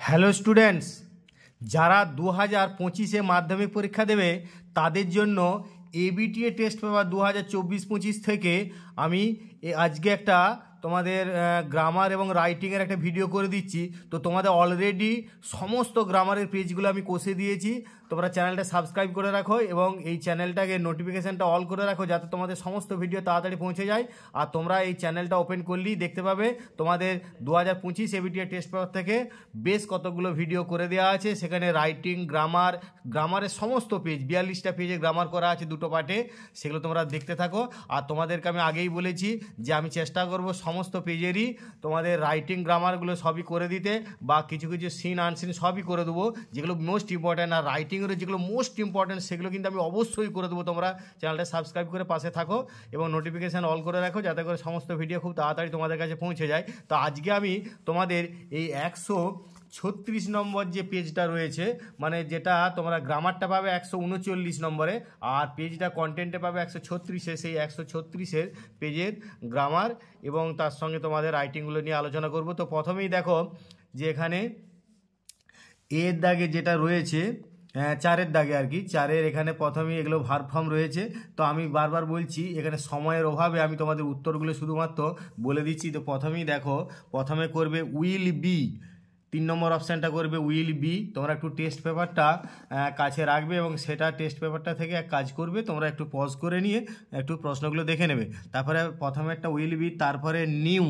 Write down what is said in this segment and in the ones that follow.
Hello students, যারা 2025-এ মাধ্যমিক পরীক্ষা দেবে তাদের জন্য এবিটিএ টেস্ট পেপার 2024-25 থেকে আমি আজকে একটা তোমাদের গ্রামার এবং রাইটিংয়ের একটা ভিডিও করে দিচ্ছি। তো তোমাদের অলরেডি সমস্ত গ্রামারের পেজগুলো আমি কষে দিয়েছি। তোমরা চ্যানেলটা সাবস্ক্রাইব করে রাখো এবং এই চ্যানেলটাকে নোটিফিকেশানটা অল করে রাখো যাতে তোমাদের সমস্ত ভিডিও তাড়াতাড়ি পৌঁছে যায়। আর তোমরা এই চ্যানেলটা ওপেন করলেই দেখতে পাবে তোমাদের 2025 এবিটিএ টেস্ট পেপার থেকে বেশ কতগুলো ভিডিও করে দেওয়া আছে। সেখানে রাইটিং, গ্রামারের সমস্ত পেজ, 42টা পেজে গ্রামার করা আছে দুটো পার্টে, সেগুলো তোমরা দেখতে থাকো। আর তোমাদেরকে আমি আগেই বলেছি যে আমি চেষ্টা করব সমস্ত পেজেরই তোমাদের রাইটিং, গ্রামারগুলো সবই করে দিতে, বা কিছু কিছু সিন আনসিন সবই করে দেবো যেগুলো মোস্ট ইম্পর্ট্যান্ট। আর রাইটিংয়ের যেগুলো মোস্ট ইম্পর্ট্যান্ট সেগুলো কিন্তু আমি অবশ্যই করে দেবো। তোমরা চ্যানেলটা সাবস্ক্রাইব করে পাশে থাকো এবং নোটিফিকেশান অল করে রাখো যাতে করে সমস্ত ভিডিও খুব তাড়াতাড়ি তোমাদের কাছে পৌঁছে যায়। তো আজকে আমি তোমাদের এই 136 নম্বর যে পেজটা রয়েছে, মানে যেটা তোমরা গ্রামারটা পাবে 139 নম্বরে আর পেজটা কন্টেন্টে পাবে 136-এ, সেই 136-এর পেজের গ্রামার এবং তার সঙ্গে তোমাদের রাইটিংগুলো নিয়ে আলোচনা করব। তো প্রথমেই দেখো যে এখানে এর দাগে যেটা রয়েছে, 4-এর দাগে আর কি, 4-এর এখানে প্রথমেই এগুলো ভার্ব ফর্ম রয়েছে। তো আমি বারবার বলছি এখানে সময়ের অভাবে আমি তোমাদের উত্তরগুলো শুধুমাত্র বলে দিচ্ছি। তো প্রথমেই দেখো, প্রথমে করবে উইল বি, 3 নম্বর অপশানটা করবে উইল বি। তোমরা একটু টেস্ট পেপারটা কাছে রাখবে এবং সেটা টেস্ট পেপারটা থেকে এক কাজ করবে, তোমরা একটু পজ করে নিয়ে একটু প্রশ্নগুলো দেখে নেবে। তারপরে প্রথমে একটা উইল বি, তারপরে নিউ,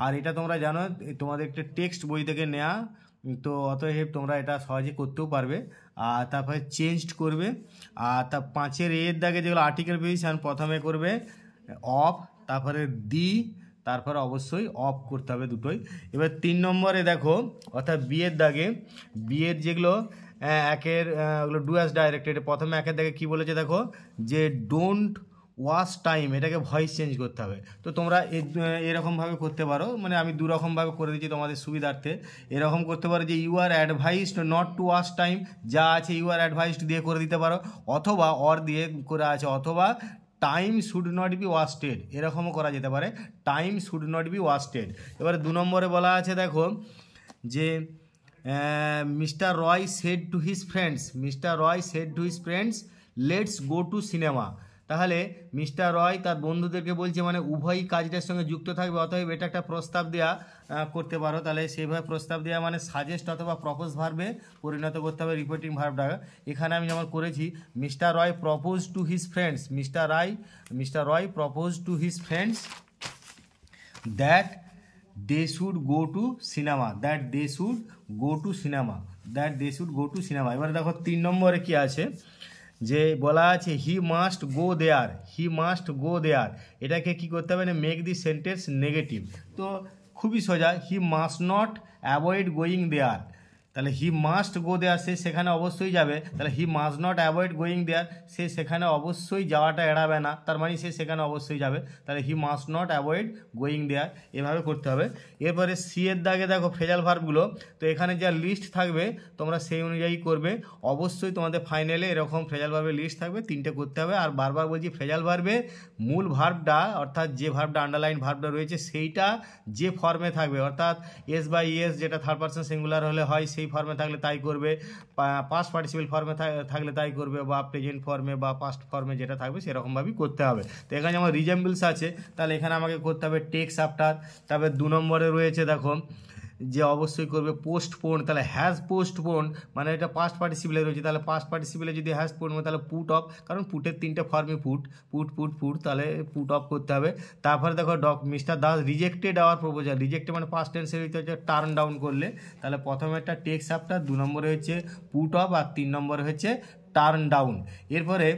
আর এটা তোমরা জানো তোমাদের একটা টেক্সট বই থেকে নেওয়া, তো অতএব তোমরা এটা সহজে করতেও পারবে। আর তারপরে চেঞ্জড করবে। আর তা 5-এর এর দাগে যেগুলো আর্টিকেল পজিশন, প্রথমে করবে অফ, তারপরে দি, তারপরে অবশ্যই অফ করতে হবে দুটোই। এবার 3 নম্বরে দেখো, অর্থাৎ বিয়ের দাগে, বিয়ের যেগুলো ওগুলো ডু অ্যাজ ডাইরেক্টেড, প্রথমে 1-এর দাগে কী বলেছে দেখো, যে ডোন্ট ওয়াশ টাইম, এটাকে ভয়েস চেঞ্জ করতে হবে। তো তোমরা এরকমভাবে করতে পারো, মানে আমি দুরকমভাবে করে দিচ্ছি তোমাদের সুবিধার্থে। এরকম করতে পারো যে you are advised not to waste time, যা আছে ইউ আর অ্যাডভাইসড দিয়ে করে দিতে পারো, অথবা অর দিয়ে করে আছে, অথবা time should not be wasted, এরকমও করা যেতে পারে, time should not be wasted. এবারে 2 নম্বরে বলা আছে দেখো যে mister Roy said to his friends, mister Roy said to his friends let's go to cinema. তাহলে মিস্টার রয় তার বন্ধুদেরকে বলছে, মানে উভয়ই কাজটার সঙ্গে যুক্ত থাকবে, অতএব এটা একটা প্রস্তাব দেওয়া করতে পারো। তাহলে সেইভাবে প্রস্তাব দেওয়া মানে সাজেস্ট অথবা প্রপোজ ভার্বে পরিণত করতে হবে রিপিটিং ভার্বটা। এখানে আমি যেমন করেছি, mister Roy propose to his friends, mister Roy propose to his friends that they should go to cinema, that they should go to cinema, that they should go to cinema. এবারে দেখো 3 নম্বরে কি আছে, যে বলা আছে he must go there, he must go দেয়ার, এটাকে কি করতে হবে না, মেক দি সেন্টেন্স নেগেটিভ। তো খুবই সোজা, he must not avoid going there, তাহলে হি মাস্ট গো দেয়ার, সে সেখানে অবশ্যই যাবে। তাহলে he must not avoid going there, সে সেখানে অবশ্যই যাওয়াটা এড়াবে না, তার মানে সে সেখানে অবশ্যই যাবে। তাহলে he must not avoid going there, এভাবে করতে হবে। এরপরে সি এর দাগে দেখো ফ্রেজাল ভার্বগুলো, তো এখানে যা লিস্ট থাকবে তোমরা সেই অনুযায়ী করবে। অবশ্যই তোমাদের ফাইনালে এরকম ফ্রেজাল ভার্বের লিস্ট থাকবে, 3টে করতে হবে। আর বারবার বলছি, ফ্রেজাল ভার্বের মূল ভার্বটা, অর্থাৎ যে ভার্বটা আন্ডারলাইন ভার্বটা রয়েছে সেইটা যে ফর্মে থাকবে, অর্থাৎ এস বাই এস যেটা থার্ড পারসন সিঙ্গুলার হলে হয় সেই ফর্মে থাকলে তাই করবে, পাস্ট পার্টিসিপেল ফর্মে থাকলে তাই করবে, বা প্রেজেন্ট ফর্মে বা পাস্ট ফর্মে যেটা থাকবে সেরকমভাবেই করতে হবে। তো এখানে যেমন রিজেম্বলস আছে, তাহলে এখানে আমাকে করতে হবে টেক্স আফটার। তারপরে 2 নম্বরে রয়েছে দেখো যে অবশ্যই করবে পোস্টপোন, তাহলে হ্যাজ পোস্টপোন, মানে এটা পাস্ট পার্টিসিপেলে রয়েছে, তাহলে পাস্ট পার্টিসিপেলে যদি হ্যাজ পোন, তাহলে পুট অফ, কারণ পুটের 3টে ফর্মই পুট, তাহলে পুট অফ করতে হবে। তারপরে দেখো mister Das rejected our proposal, rejected মানে পাস্ট টেন্সের হচ্ছে টার্ন ডাউন করলে, তাহলে প্রথমে একটা টেক্স আফটার, 2 নম্বরে হচ্ছে পুট অফ, আর 3 নম্বরে হচ্ছে টার্ন ডাউন। এরপরে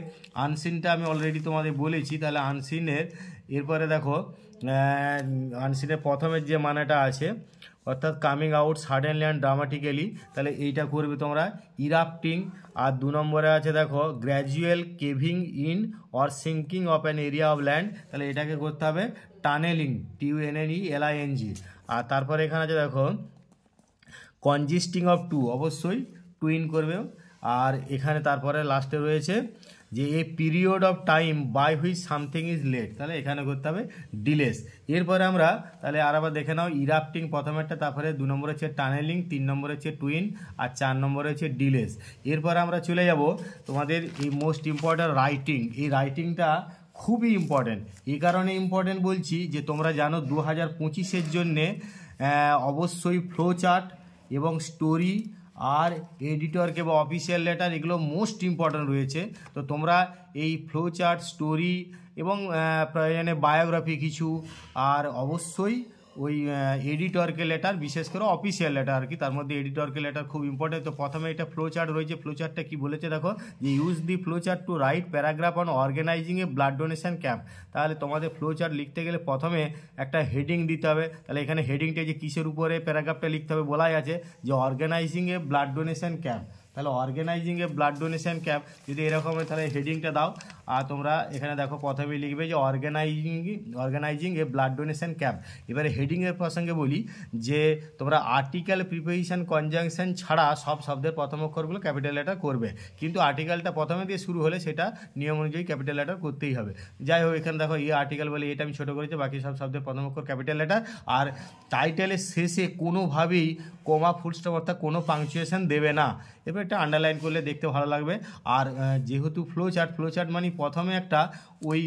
আনসিনটা আমি অলরেডি তোমাদের বলেছি, তাহলে আনসিনের এরপরে দেখো আনসিনের প্রথমের যে মানেটা আছে, অর্থাৎ coming out suddenly and dramatically, তাহলে এইটা করবে তোমরা ইরাপ্টিং। আর 2 নম্বরে আছে দেখো gradual caving in or sinking of an area of land, তাহলে এটাকে করতে হবে টানেলিং, TUNNELING। আর তারপরে এখানে আছে দেখো কনজিস্টিং অফ টু, অবশ্যই টুইন করবে। আর এখানে তারপরে লাস্টে রয়েছে যে a period of time by which something is late, তাহলে এখানে করতে হবে ডিলেস। এরপরে আমরা তাহলে আর আবার দেখে নাও ইরাপ্টিং প্রথমেরটা, তারপরে 2 নম্বরে হচ্ছে টানেলিং, 3 নম্বরে হচ্ছে টুইন, আর 4 নম্বরে হচ্ছে ডিলেস। এরপরে আমরা চলে যাব তোমাদের এই মোস্ট ইম্পর্ট্যান্ট রাইটিং। এই রাইটিংটা খুবই ইম্পর্টেন্ট। এই কারণে ইম্পর্টেন্ট বলছি যে তোমরা জানো 2025-এর জন্যে অবশ্যই ফ্লো চার্ট এবং স্টোরি আর এডিটরকে বা অফিসিয়াল লেটার এগুলো মোস্ট ইম্পর্ট্যান্ট রয়েছে। তো তোমরা এই ফ্লো চার্ট, স্টোরি এবং প্রয়োজনে বায়োগ্রাফি কিছু, আর অবশ্যই ওই এডিটরকে লেটার, বিশেষ করে অফিসিয়াল লেটার আর কি, তার মধ্যে এডিটরকে লেটার খুব ইম্পর্টেন্ট। তো প্রথমে এটা ফ্লো চার্ট রয়েছে। ফ্লো চার্টটা কী বলেছে দেখো, যে use the flow chart to write paragraph on organising a blood donation camp. তাহলে তোমাদের ফ্লো চার্ট লিখতে গেলে প্রথমে একটা হেডিং দিতে হবে। তাহলে এখানে হেডিংটা যে কিসের উপরে প্যারাগ্রাফটা লিখতে হবে বলাই আছে, যে organising a blood donation camp. তাহলে organising a blood donation camp যদি এরকম হয় তাহলে হেডিংটা দাও। আর তোমরা এখানে দেখো প্রথমেই লিখবে যে organising a blood donation camp. এবারে হেডিংয়ের প্রসঙ্গে বলি যে তোমরা আর্টিকেল, প্রিপোজিশন, কনজাংশন ছাড়া সব শব্দের প্রথম অক্ষরগুলো ক্যাপিটাল লেটার করবে, কিন্তু আর্টিকেলটা প্রথমে দিয়ে শুরু হলে সেটা নিয়ম অনুযায়ী ক্যাপিটাল লেটার করতেই হবে। যাই হোক, এখানে দেখো এই আর্টিকেল বলে এটা আমি ছোটো করেছি, বাকি সব শব্দের প্রথম অক্ষর ক্যাপিটাল লেটার। আর টাইটেলের শেষে কোনোভাবেই কমা, ফুল স্টপ অর্থাৎ কোনো পাংচুয়েশন দেবে না। এবার একটা আন্ডারলাইন করলে দেখতে ভালো লাগবে। আর যেহেতু ফ্লো চার্ট মানে প্রথমে একটা ওই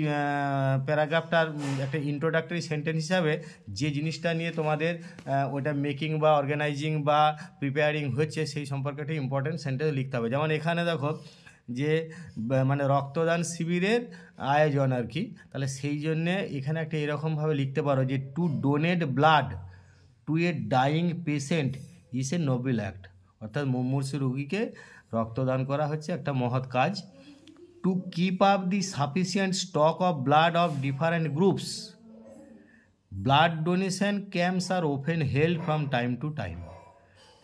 প্যারাগ্রাফটার একটা ইন্ট্রোডাক্টরি সেন্টেন্স হিসাবে যে জিনিসটা নিয়ে তোমাদের ওটা মেকিং বা অর্গানাইজিং বা প্রিপেয়ারিং হচ্ছে সেই সম্পর্কে একটা ইম্পর্টেন্ট সেন্টেন্স লিখতে হবে। যেমন এখানে দেখো যে মানে রক্তদান শিবিরের আয়োজন আর কি, তাহলে সেই জন্যে এখানে একটা এরকমভাবে লিখতে পারো যে to donate blood to a dying patient is a noble act, অর্থাৎ মুমূর্ষু রোগীকে রক্তদান করা হচ্ছে একটা মহৎ কাজ। To keep up the sufficient stock of blood of different groups, blood donation camps are open held from time to time.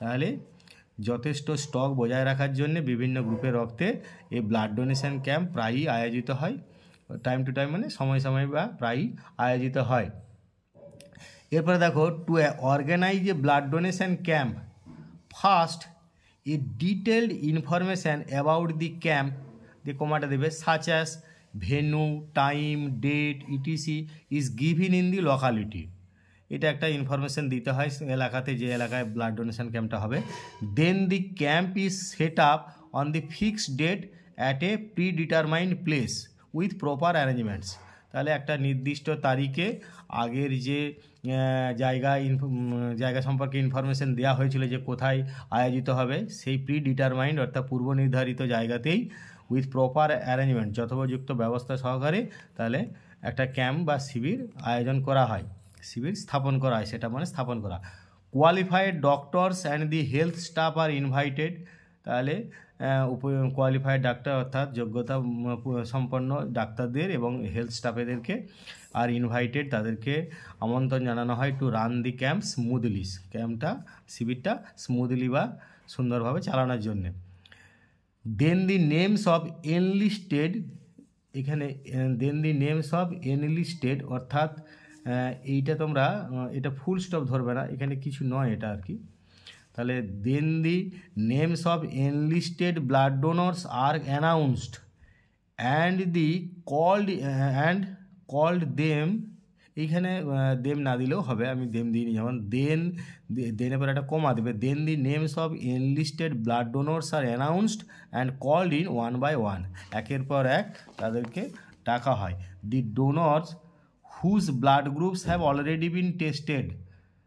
তাহলে যথেষ্ট স্টক বজায় রাখার জন্য বিভিন্ন গ্রুপের রক্তে এই ব্লাড ডোনেশন ক্যাম্প প্রায়ই আয়োজিত হয়। টাইম টু টাইম মানে সময় সময় বা প্রায়ই আয়োজিত হয়। এরপরে দেখো to organise a blood donation camp, first a detailed information about the camp, দিয়ে কমাটা দেবে, such as venue, time, date ETC is given in the locality. এটা একটা ইনফরমেশান দিতে হয় এলাকাতে, যে এলাকায় ব্লাড ডোনেশন ক্যাম্পটা হবে। Then the camp is set up on the fixed date at a predetermined place with proper arrangements. তাহলে একটা নির্দিষ্ট তারিখে আগের যে জায়গা সম্পর্কে ইনফরমেশান দেওয়া হয়েছিল যে কোথায় আয়োজিত হবে, সেই প্রি ডিটারমাইন্ড অর্থাৎ পূর্ব নির্ধারিত জায়গাতেই উইথ প্রপার অ্যারেঞ্জমেন্ট যথোপযুক্ত ব্যবস্থা সহকারে তাহলে একটা ক্যাম্প বা শিবির আয়োজন করা হয়, শিবির স্থাপন করা হয়, সেটা মানে স্থাপন করা। Qualified doctors and the health staff are invited, তাহলে কোয়ালিফাইড ডাক্তার অর্থাৎ যোগ্যতা সম্পন্ন ডাক্তারদের এবং হেলথ স্টাফেদেরকে আর ইনভাইটেড তাদেরকে আমন্ত্রণ জানানো হয় to run the camp smoothly, ক্যাম্পটা শিবিরটা স্মুথলি বা সুন্দরভাবে চালানোর জন্যে। Then the names of enlisted, এখানে then the names of enlisted অর্থাৎ এইটা তোমরা এটা ফুল স্টপ ধরবে না, এখানে কিছু নয় এটা আর কি। তাহলে then the names of enlisted blood donors are announced and the called them, এইখানে দেম না দিলেও হবে, আমি দেম দিইনি, যেমন দেনের পরে একটা কমা দেবে। Then the names of enlisted blood donors are announced and called in one by one, একের পর এক তাদেরকে ডাকা হয়। The donors whose blood groups have already been tested,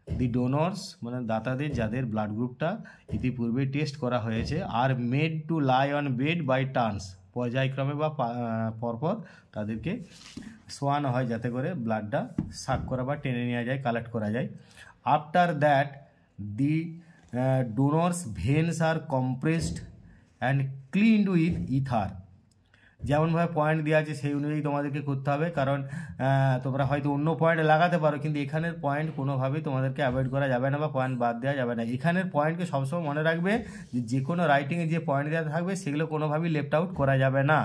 the donors মানে দাতাদের যাদের ব্লাড গ্রুপটা ইতিপূর্বে টেস্ট করা হয়েছে, are made to lie on bed by turns, পর্যায়ক্রমে বা পরপর তাদেরকে শোয়ানো হয় যাতে করে ব্লাডটা সাক করা বা টেনে নেওয়া যায়, কালেক্ট করা যায়। After that the donors veins are compressed and cleaned with ether, যেমনভাবে পয়েন্ট দেওয়া আছে সেই অনুযায়ী তোমাদেরকে করতে হবে, কারণ তোমরা হয়তো অন্য পয়েন্ট লাগাতে পারো কিন্তু এখানের পয়েন্ট কোনোভাবেই তোমাদেরকে অ্যাভয়েড করা যাবে না বা পয়েন্ট বাদ দেওয়া যাবে না। এখানের পয়েন্টকে সবসময় মনে রাখবে যে কোনো রাইটিংয়ে যে পয়েন্ট দেওয়া থাকবে সেগুলো কোনোভাবেই লেফট আউট করা যাবে না,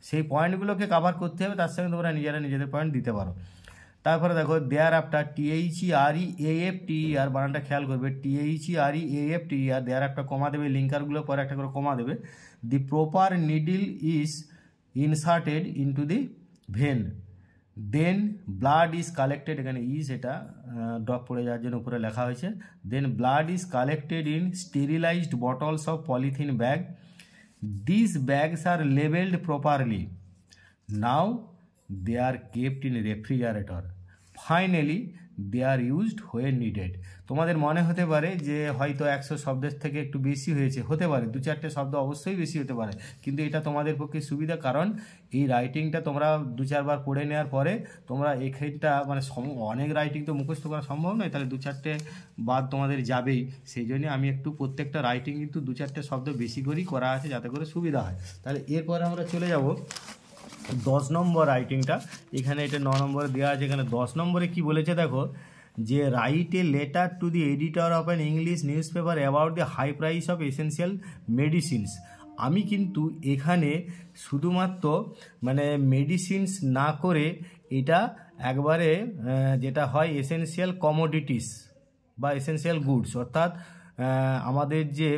সেই পয়েন্টগুলোকে কভার করতে হবে, তার সঙ্গে তোমরা নিজেদের পয়েন্ট দিতে পারো। তারপরে দেখো দেয়ার আফটার THEREAFTER বানানটা খেয়াল করবে, THEREAFTER দেয়ার একটা কমা দেবে, লিঙ্কারগুলো পরে একটা করে কমা দেবে। The proper needle is inserted into the vein, then blood is collected, এখানে ইজ এটা ড্রপ পড়ে যাওয়ার জন্য উপরে লেখা হয়েছে, then blood is collected in sterilised bottles of polythene bag, this bags are labelled properly, now they are kept in refrigerator, finally they are used when needed. তোমাদের মনে হতে পারে যে হয়তো 100 শব্দের থেকে একটু বেশি হয়েছে, হতে পারে 2-4টে শব্দ অবশ্যই বেশি হতে পারে, কিন্তু এটা তোমাদের পক্ষে সুবিধা, কারণ এই রাইটিংটা তোমরা 2-4 বার পড়ে নেওয়ার পরে তোমরা এখানটা মানে অনেক রাইটিং তো মুখস্থ করা সম্ভব নয়, তাহলে 2-4টে বাদ তোমাদের যাবেই, সেই জন্য আমি একটু প্রত্যেকটা রাইটিং কিন্তু 2-4টে শব্দ বেশি করেই করা আছে যাতে করে সুবিধা হয়। তাহলে এরপরে আমরা চলে যাব 10 নম্বর রাইটিংটা, এখানে এটা 9 নম্বরে দেওয়া আছে। এখানে 10 নম্বরে কি বলেছে দেখো, যে write a letter to the editor of an English newspaper about the high price of essential medicines. আমি কিন্তু এখানে শুধুমাত্র মানে মেডিসিনস না করে এটা একবারে যেটা হয় এসেন্সিয়াল কমোডিটিস বা এসেন্সিয়াল গুডস, অর্থাৎ আমাদের যে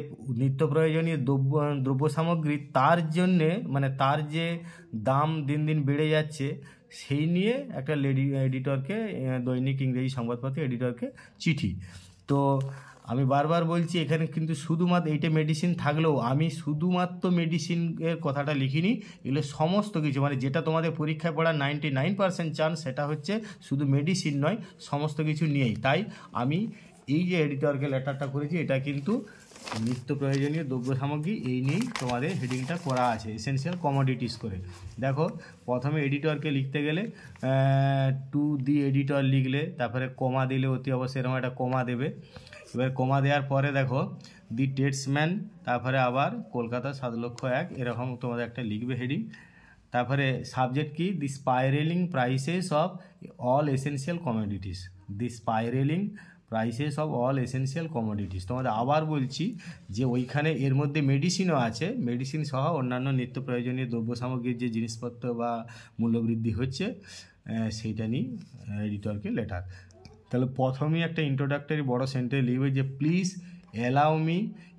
নিত্য প্রয়োজনীয় দ্রব্য সামগ্রী তার জন্যে মানে তার যে দাম দিন দিন বেড়ে যাচ্ছে সেই নিয়ে একটা এডিটরকে, দৈনিক ইংরেজি সংবাদপত্রের এডিটরকে চিঠি। তো আমি বারবার বলছি এখানে কিন্তু শুধুমাত্র এইটা মেডিসিন থাকলেও আমি শুধুমাত্র মেডিসিনের কথাটা লিখিনি, এগুলো সমস্ত কিছু মানে যেটা তোমাদের পরীক্ষায় পড়ার 99% চান্স সেটা হচ্ছে শুধু মেডিসিন নয়, সমস্ত কিছু নিয়েই। তাই আমি এই যে এডিটরকে লেটারটা করেছি এটা কিন্তু নিত্য প্রয়োজনীয় দ্রব্য সামগ্রী এই নিয়েই তোমাদের হেডিংটা করা আছে, এসেনশিয়াল কমোডিটিস করে। দেখো প্রথমে এডিটরকে লিখতে গেলে টু দি এডিটর লিখলে, তারপরে কমা দিলে অতি অবশ্যই এরকম একটা কমা দেবে। এবার কমা দেওয়ার পরে দেখো দি টেটসম্যান, তারপরে আবার কলকাতা 7,01,000 এরকম তোমাদের একটা লিখবে হেডিং। তারপরে সাবজেক্ট কি, the spiralling prices of all essential commodities, the spiralling prices of all essential commodities. তোমাদের আবার বলছি যে ওইখানে এর মধ্যে মেডিসিনও আছে, মেডিসিন সহ অন্যান্য নিত্য প্রয়োজনীয় দ্রব্য সামগ্রীর যে জিনিসপত্র বা মূল্যবৃদ্ধি হচ্ছে সেইটা নিয়ে এডিটরকে লেটার। তাহলে প্রথমেই একটা ইন্ট্রোডাক্টরি বড় সেন্টেন্স লিখবে যে please allow me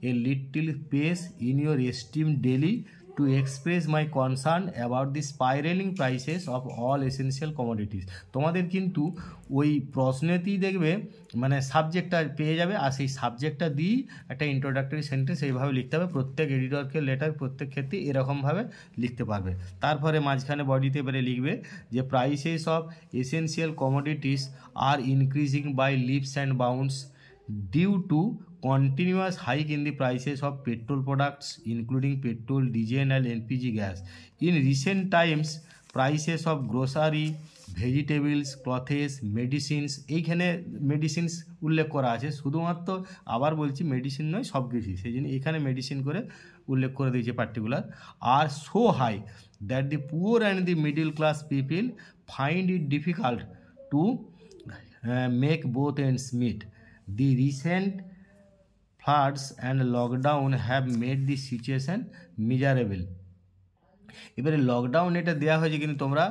a little space in your esteem daily to express my concern about the spiralling prices of all essential commodities. তোমাদের কিন্তু ওই প্রশ্নেতেই দেখবে মানে সাবজেক্টটা পেয়ে যাবে, আর সেই সাবজেক্টটা দিয়েই একটা ইন্ট্রোডাক্টরি সেন্টেন্স এইভাবে লিখতে হবে। প্রত্যেক এডিটরকে লেটার প্রত্যেক ক্ষেত্রে এরকমভাবে লিখতে পারবে। তারপরে মাঝখানে বডিতে এবারে লিখবে যে prices of essential commodities are increasing by leaps and bounds due to continuous hike in the prices of petrol products including petrol, diesel and LPG gas. In recent times prices of grocery, vegetables, clothes, medicines, এইখানে medicines উল্লেখ করা আছে শুধুমাত্র, আবার বলছি medicine নয় সব কিছুই, সেই জন্য এখানে মেডিসিন করে উল্লেখ করে দিয়েছে পার্টিকুলার। আর so high that the poor and the middle class people find it difficult to make both ends meet. The recent floods and lockdown have made the situation miserable. এবারে লকডাউন এটা দেওয়া হয়েছে কিন্তু তোমরা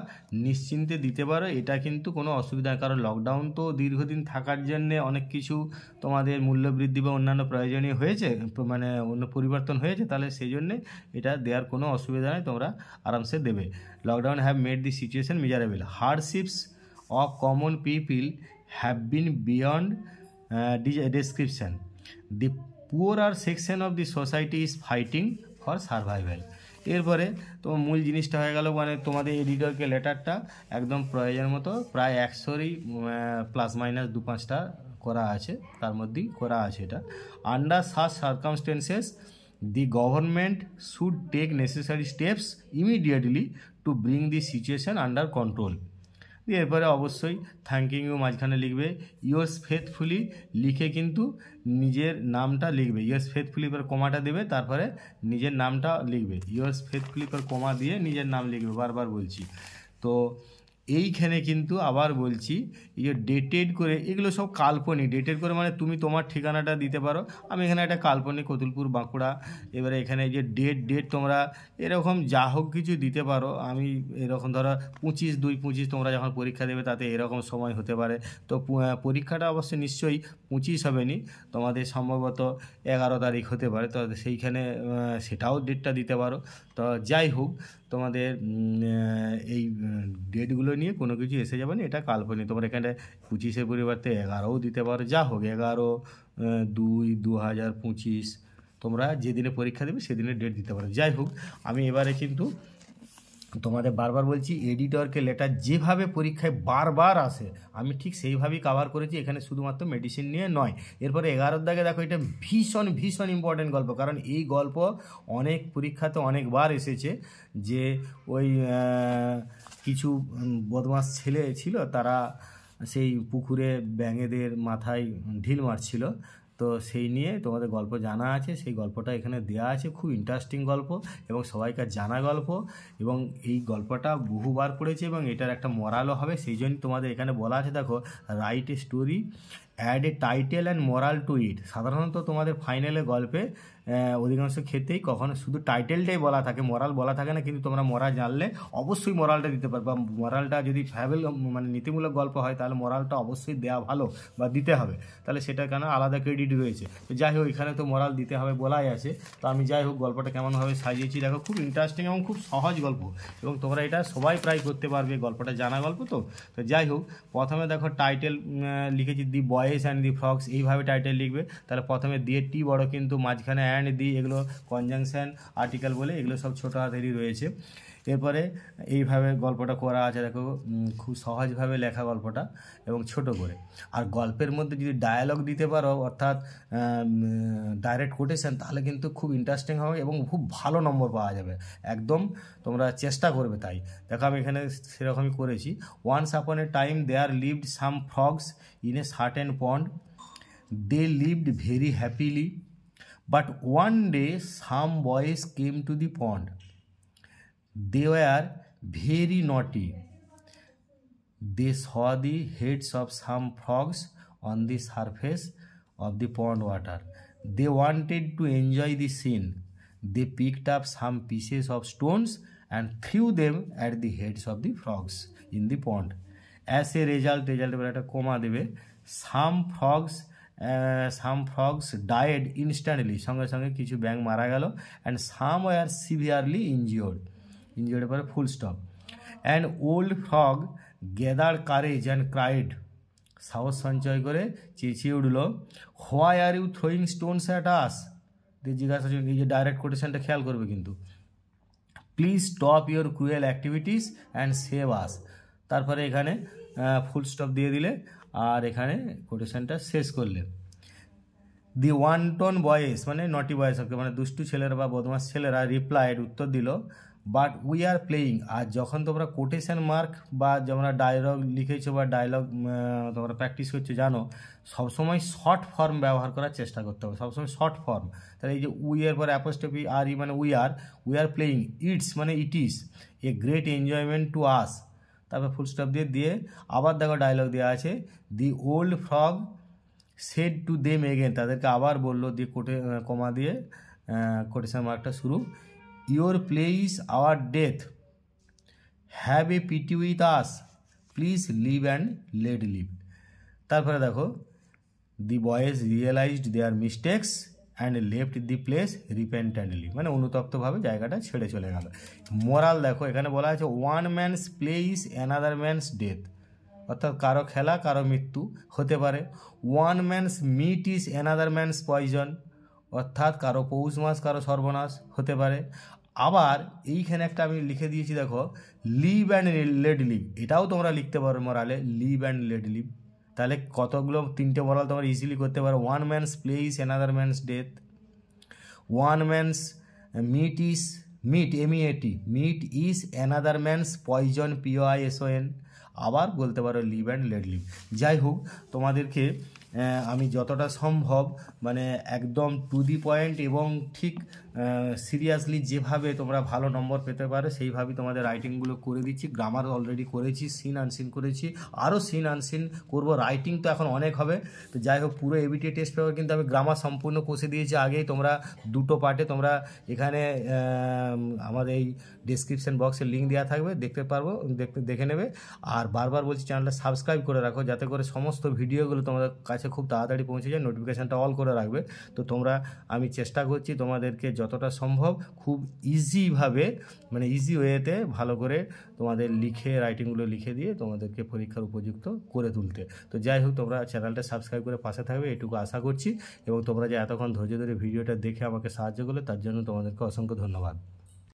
নিশ্চিন্তে দিতে পারো, এটা কিন্তু কোনো অসুবিধা নেই, কারণ লকডাউন তো দীর্ঘদিন থাকার জন্যে অনেক কিছু তোমাদের মূল্যবৃদ্ধি বা অন্যান্য প্রয়োজনীয় হয়েছে, মানে অন্য পরিবর্তন হয়েছে, তাহলে সেই জন্যে এটা দেওয়ার কোনো অসুবিধা নেই, তোমরা আরামসে দেবে। Lockdown have made the situation miserable, hardships of common people have been beyond description, the poor section of the society is fighting for survival. এরপরে তোমার মূল জিনিসটা হয়ে গেল মানে তোমাদের এডিটরকে লেটারটা একদম প্রয়োজন মতো প্রায় 100-ই প্লাস মাইনাস 2-5টা করা আছে, তার মধ্যেই করা আছে এটা। Under such circumstances the government should take necessary steps immediately to bring the situation under control. এরপরে অবশ্যই থ্যাঙ্কিং ইউ মাঝখানে লিখবে, ইয়োর্স ফেথফুলি লিখে কিন্তু নিজের নামটা লিখবে, ইয়োর্স ফেথফুলি পর কমাটা দেবে, তারপরে নিজের নামটা লিখবে, ইয়োর্স ফেথফুলি পর কমা দিয়ে নিজের নাম লিখবে, বারবার বলছি। তো এইখানে কিন্তু আবার বলছি এই ডেটেড করে, এগুলো সব কাল্পনিক, ডেটেড করে মানে তুমি তোমার ঠিকানাটা দিতে পারো, আমি এখানে একটা কাল্পনিক কতুলপুর বাঁকুড়া, এবারে এখানে যে ডেট তোমরা এরকম যা হোক কিছু দিতে পারো। আমি এরকম ধরো 25/2/25 তোমরা যখন পরীক্ষা দেবে তাতে এরকম সময় হতে পারে, তো পরীক্ষাটা অবশ্যই নিশ্চয়ই 25 হবে নি, তোমাদের সম্ভবত 11 তারিখ হতে পারে, তো সেইখানে সেটাও ডেটটা দিতে পারো। তো যাই হোক, তোমাদের এই ডেটগুলো নিয়ে কোনো কিছু এসে যাবে না, এটা কাল্পনিক। তোমরা এখানে 25-এর পরিবর্তে 11ও দিতে পারো, যা হোক 11/2/2025 তোমরা যেদিনে পরীক্ষা দেবে সেদিনের ডেট দিতে পারো। যাই হোক, আমি এবারে কিন্তু তোমাদের বারবার বলছি, এডিটরকে লেটার যেভাবে পরীক্ষায় বারবার আসে আমি ঠিক সেইভাবেই কভার করেছি, এখানে শুধুমাত্র মেডিসিন নিয়ে নয়। এরপরে 11 দাগে দেখো, এটা ভীষণ ভীষণ ইম্পর্টেন্ট গল্প, কারণ এই গল্প অনেক পরীক্ষাতে অনেকবার এসেছে যে ওই কিছু বদমাস ছেলে ছিল, তারা সেই পুকুরে ব্যাঙেদের মাথায় ঢিল মারছিল, তো সেই নিয়ে তোমাদের গল্প জানা আছে, সেই গল্পটা এখানে দেওয়া আছে। খুব ইন্টারেস্টিং গল্প এবং সবাইকার জানা গল্প, এবং এই গল্পটা বহুবার পড়েছে এবং এটার একটা মরালও হবে, সেই জন্য তোমাদের এখানে বলা আছে। দেখো, write a story, add a title and moral to it. সাধারণত তোমাদের ফাইনালে গল্পে অধিকাংশ ক্ষেত্রেই কখনো শুধু টাইটেলটাই বলা থাকে, মরাল বলা থাকে না, কিন্তু তোমরা মরাল জানলে অবশ্যই মরালটা দিতে পারবে। মরালটা যদি ফ্যাবেল মানে নীতিমূলক গল্প হয় তাহলে মরালটা অবশ্যই দেওয়া ভালো বা দিতে হবে, তাহলে সেটার কেন আলাদা ক্রেডিট রয়েছে। তো যাই হোক, এখানে তো মরাল দিতে হবে বলাই আছে। তো আমি যাই হোক গল্পটা কেমনভাবে সাজিয়েছি দেখো, খুব ইন্টারেস্টিং এবং খুব সহজ গল্প, এবং তোমরা এটা সবাই প্রায় করতে পারবে, গল্পটা জানা গল্প। তো যাই হোক, প্রথমে দেখো টাইটেল লিখেছি the boys and the frogs, এইভাবে টাইটেল লিখবে। তাহলে প্রথমে দিয়ে টি বড়, কিন্তু মাঝখানে অ্যান্ড দি এগুলো কনজাংশন আর্টিকেল বলে, এগুলো সব ছোটো হাতেরই রয়েছে। এরপরে এইভাবে গল্পটা করা আছে দেখো, খুব সহজভাবে লেখা গল্পটা এবং ছোট করে। আর গল্পের মধ্যে যদি ডায়ালগ দিতে পারো, অর্থাৎ ডাইরেক্ট কোটেশন, তাহলে কিন্তু খুব ইন্টারেস্টিং হবে এবং খুব ভালো নম্বর পাওয়া যাবে। একদম তোমরা চেষ্টা করবে তাই। দেখো, আমি এখানে সেরকমই করেছি। Once upon a time there lived some frogs in a certain pond, they lived very happily, but one day some boys came to the pond. They were very naughty. They saw the heads of some frogs on the surface of the pond water. They wanted to enjoy the scene. They picked up some pieces of stones and threw them at the heads of the frogs in the pond. As a result, একটা comma দেবে, some frogs died instantly, সঙ্গে সঙ্গে কিছু ব্যাঙ মারা গেল, and some were severely injured পরে full stop. And old frog gather courage and cried, সাহস সঞ্চয় করে চেঁচিয়ে উঠল, why are you throwing stones at us. দিয়ে জিজ্ঞাসা, এই যে ডাইরেক্ট কোটেশনটা খেয়াল করবে কিন্তু, please stop your cruel activities and save us. তারপরে এখানে ফুল স্টপ দিয়ে দিলে আর এখানে কোটেশনটা শেষ করলে। দি ওয়ান্টন বয়েস মানে নটি বয়েস, মানে দুষ্টু ছেলেরা বা বদমাস ছেলেরা, রিপ্লাইড উত্তর দিল, বাট উই আর প্লেয়িং। আর যখন তোমরা কোটেশন মার্ক বা তোমরা ডায়লগ লিখেছো বা ডায়লগ তোমরা প্র্যাকটিস করছো, জানো সবসময় শর্ট ফর্ম ব্যবহার করার চেষ্টা করতে হবে, সবসময় শর্ট ফর্ম। তাহলে এই যে উই এর পরে অ্যাপোস্ট্রফি আর ই মানে উই আর প্লেয়িং, ইটস মানে it is a great enjoyment to us. তারপর ফুল স্টপ দিয়ে আবার দেখো ডায়লগ দেওয়া আছে, the old frog said to them again, তাদেরকে আবার বললো, দিয়ে কমা দিয়ে কোটেশন মার্কটা শুরু, your play is our death, have a pity with us, please live and let live. তারপরে দেখো, the boys realised their mistakes and left the place repentantly, মানে অনুতপ্তভাবে জায়গাটা ছেড়ে চলে গেল। মোরাল দেখো, এখানে বলা আছে, one man's play is another man's death, অর্থাৎ কারো খেলা কারো মৃত্যু হতে পারে। One man's meat is another man's poison, অর্থাৎ কারো পৌষ মাস কারো সর্বনাশ হতে পারে। আবার এইখানে একটা আমি লিখে দিয়েছি দেখো, লিভ অ্যান্ড লেট লিভ, এটাও তোমরা লিখতে পারো মোরালে, লিভ অ্যান্ড লেট লিভ। তাহলে কতগুলো তিনটে মোরাল তোমরা ইজিলি করতে পারো। One man's play is another man's death, one man's meat is MEAT meat is another man's poison POISON। আবার বলতে পারো লিভ অ্যান্ড লেট লিভ। যাই হোক, তোমাদেরকে আমি যতটা সম্ভব মানে একদম টু দি পয়েন্ট এবং ঠিক সিরিয়াসলি যেভাবে তোমরা ভালো নম্বর পেতে পারো সেইভাবেই তোমাদের রাইটিংগুলো করে দিচ্ছি। গ্রামার অলরেডি করেছি, সিন আনসিন করেছি, আরও সিন আনসিন করবো। রাইটিং তো এখন অনেক হবে। তো যাই হোক, পুরো এবিটি টেস্ট পেপার কিন্তু আমি গ্রামার সম্পূর্ণ কষে দিয়েছি আগেই। তোমরা দুটো পার্টে তোমরা এখানে আমাদের এই ডেসক্রিপশন বক্সে লিঙ্ক দেওয়া থাকবে, দেখে নেবে। আর বারবার বলছি, চ্যানেলটা সাবস্ক্রাইব করে রাখো যাতে করে সমস্ত ভিডিওগুলো তোমাদের কাছে কাছে খুব তাড়াতাড়ি পৌঁছে যায়, নোটিফিকেশানটা অল করে রাখবে। তো তোমরা, আমি চেষ্টা করছি তোমাদেরকে যতটা সম্ভব খুব ইজিভাবে, মানে ইজি ওয়েতে ভালো করে তোমাদের রাইটিংগুলো লিখে দিয়ে তোমাদেরকে পরীক্ষার উপযুক্ত করে তুলতে। তো যাই হোক, তোমরা চ্যানেলটা সাবস্ক্রাইব করে পাশে থাকবে এটুকু আশা করছি, এবং তোমরা যে এতক্ষণ ধৈর্য ধরে ভিডিওটা দেখে আমাকে সাহায্য করলে তার জন্য তোমাদেরকে অসংখ্য ধন্যবাদ।